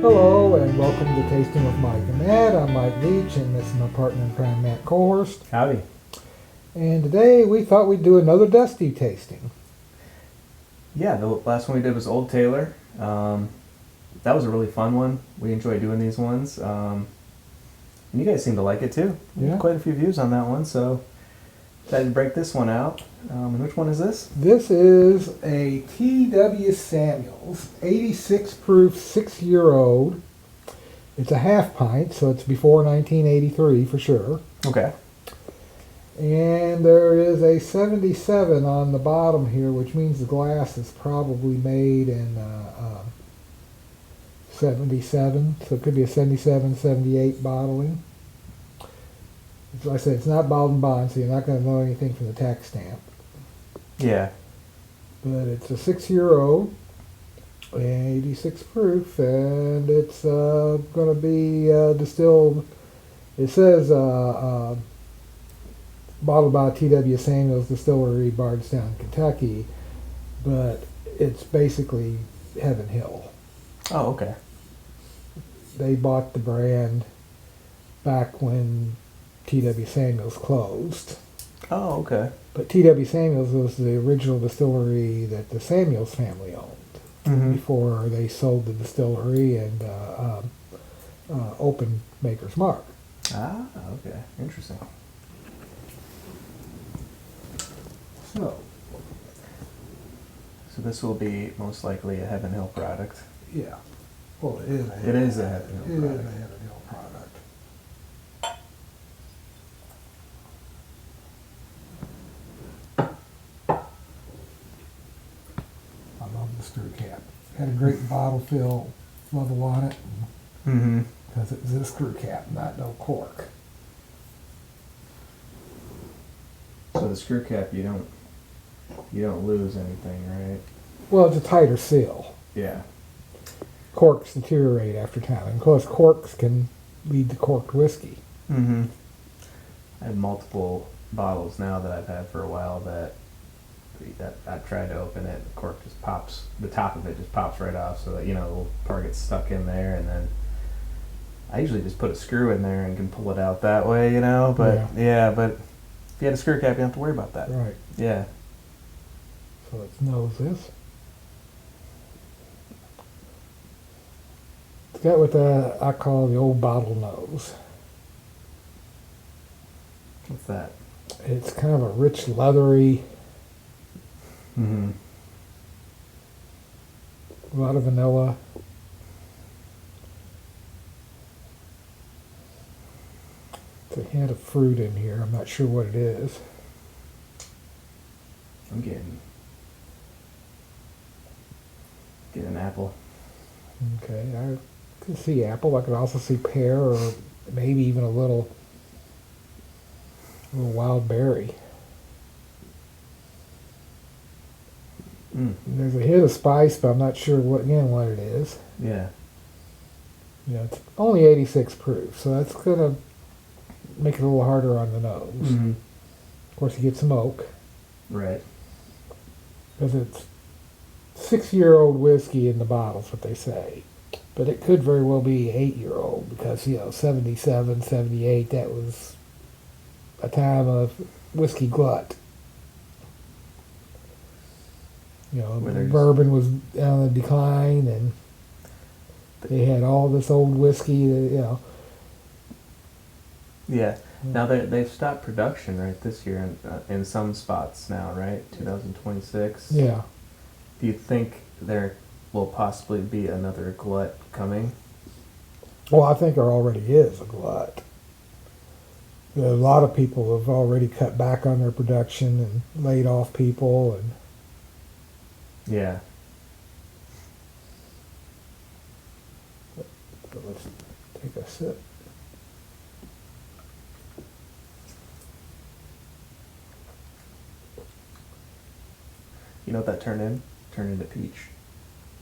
Hello and welcome to Tasting with Mike and Matt. I'm Mike Veach and this is my partner in crime, Matt Kohorst. Howdy. And today we thought we'd do another Dusty tasting. Yeah, the last one we did was Old Taylor. That was a really fun one. We enjoy doing these ones. And you guys seem to like it too. We had quite a few views on that one, so decided to break this one out. And which one is this? This is a T.W. Samuels 86 proof 6-year-old. It's a half pint, so it's before 1983 for sure. Okay. And there is a 77 on the bottom here, which means the glass is probably made in 77. So it could be a 77, 78 bottling. As I said, it's not bottled and bond, so you're not going to know anything from the tax stamp. Yeah. But it's a 6-year-old, 86 proof, and it's going to be distilled. It says bottled by T.W. Samuels Distillery, Bardstown, Kentucky, but it's basically Heaven Hill. Oh, okay. They bought the brand back when T.W. Samuels closed. Oh, okay. But T.W. Samuels was the original distillery that the Samuels family owned before they sold the distillery and opened Maker's Mark. Ah, okay. Interesting. So this will be most likely a Heaven Hill product. yeah, well, it is. It is a Heaven Hill It product. is a Heaven Hill product. I love the screw cap. Had a great bottle fill level on it Mm-hmm. because it's a screw cap, not no cork. So the screw cap, you don't lose anything, right? Well, it's a tighter seal. Yeah. Corks deteriorate after time, and of course corks can lead to corked whiskey. Mm-hmm. I have multiple bottles now that I've had for a while that I've tried to open it, the cork just pops, the top of it just pops right off, so that, the little part gets stuck in there, and then I usually just put a screw in there and can pull it out that way, but but if you had a screw cap, you don't have to worry about that. Right. Yeah. So let's nose this. It's got what I call the old bottle nose. What's that? It's kind of a rich, leathery, Mm-hmm. a lot of vanilla. It's a hint of fruit in here. I'm not sure what it is. I'm getting an apple. Okay, I can see apple. I can also see pear, or maybe even a little wild berry. Mm. There's a hint of spice, but I'm not sure what it is. Yeah. It's only 86 proof, so that's gonna make it a little harder on the nose. Mm-hmm. Of course, you get some oak Right. because it's 6-year-old whiskey in the bottle's what they say, but it could very well be 8-year-old because 77, 78. That was a time of whiskey glut. Bourbon was on the decline, and they had all this old whiskey. Yeah. Now they've stopped production right this year in some spots now, right? 2026. Yeah. Do you think there will possibly be another glut coming? Well, I think there already is a glut. A lot of people have already cut back on their production and laid off people, and Yeah. but let's take a sip. You know what that turned in? Turned into peach.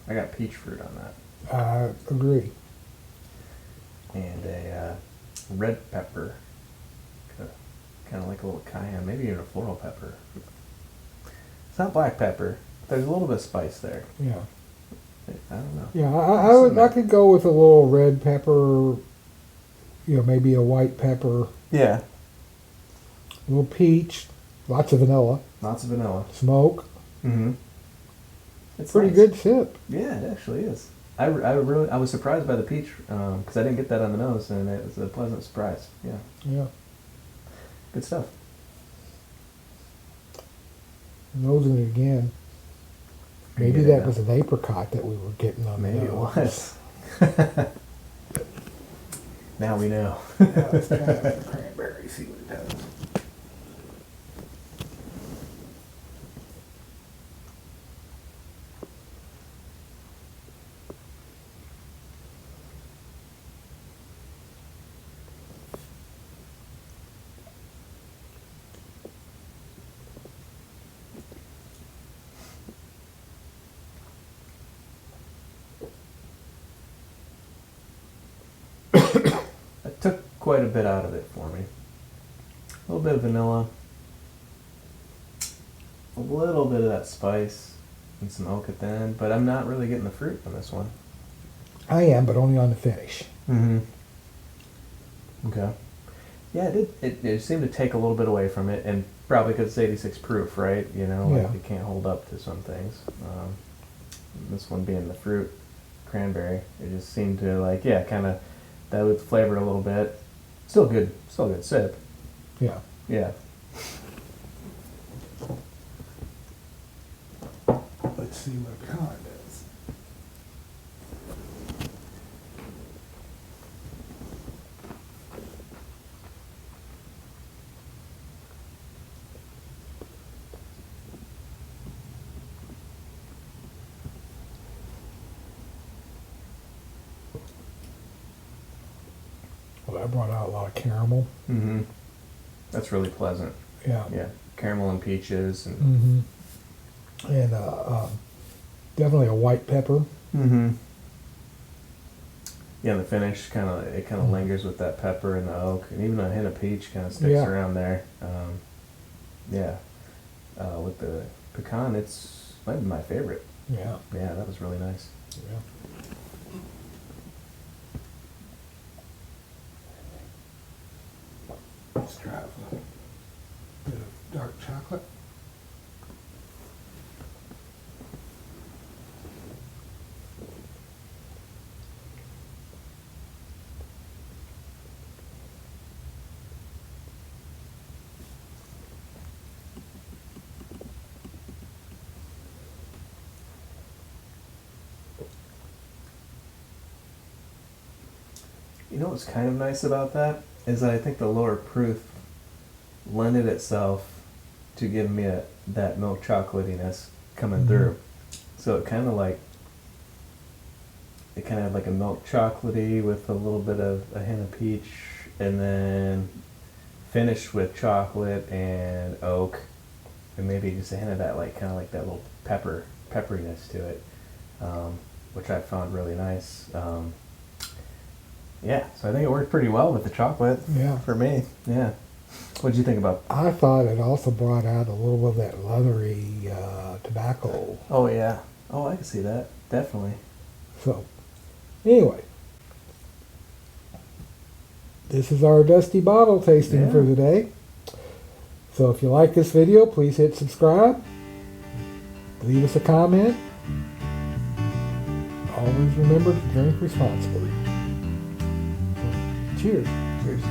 I got peach fruit on that. I agree. And a red pepper. Kind of like a little cayenne, maybe even a floral pepper. It's not black pepper. There's a little bit of spice there. Yeah. I don't know. Yeah, I could go with a little red pepper, maybe a white pepper, Yeah. a little peach, lots of vanilla, Lots of vanilla. smoke. Mm-hmm. It's Pretty nice. good sip. Yeah, it actually is. I was surprised by the peach because I didn't get that on the nose, and it was a pleasant surprise. Yeah, Yeah. good stuff. Nosing it again. Maybe Get it that now. was an apricot that we were getting on Maybe the it nose. was. Now we know. Yeah, let's try out the cranberry, see what it does. I took quite a bit out of it for me. A little bit of vanilla, a little bit of that spice, and some oak at the end, but I'm not really getting the fruit on this one. I am, but only on the finish. Mm-hmm. Okay. Yeah, it seemed to take a little bit away from it, and probably because it's 86 proof, right? Yeah. It can't hold up to some things. This one being the fruit, cranberry, it just seemed to kind of dilute the flavor a little bit. Still good sip. Yeah. Yeah. Let's see what a con does. Well, that brought out a lot of caramel. Mm-hmm. That's really pleasant. Yeah. Yeah, caramel and peaches and. Mm-hmm. And definitely a white pepper. Mm-hmm. Yeah, the finish kind of lingers with that pepper and the oak, and even a hint of peach kind of sticks Yeah. around there. Yeah, with the pecan, it's might be my favorite. Yeah. Yeah, that was really nice. Yeah. Let's try a bit of dark chocolate. You know what's kind of nice about that is that I think the lower proof lended itself to give me that milk chocolatiness coming Mhm. through. So it kind of had like a milk chocolatey with a little bit of a hint of peach, and then finished with chocolate and oak, and maybe just a hint of that kind of like that little pepperiness to it, which I found really nice. Yeah, so I think it worked pretty well with the chocolate. Yeah. For me. Yeah. What did you think about? I thought it also brought out a little bit of that leathery tobacco. Oh yeah. Oh, I can see that. Definitely. So, anyway, this is our dusty bottle tasting Yeah. for today. So if you like this video, please hit subscribe. Leave us a comment. Always remember to drink responsibly. So, cheers. Cheers.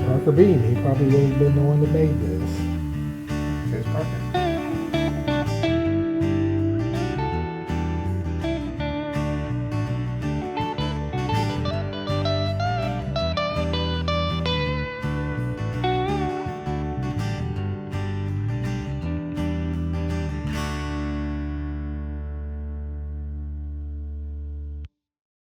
Parker Bean, he probably would have been the one that made this.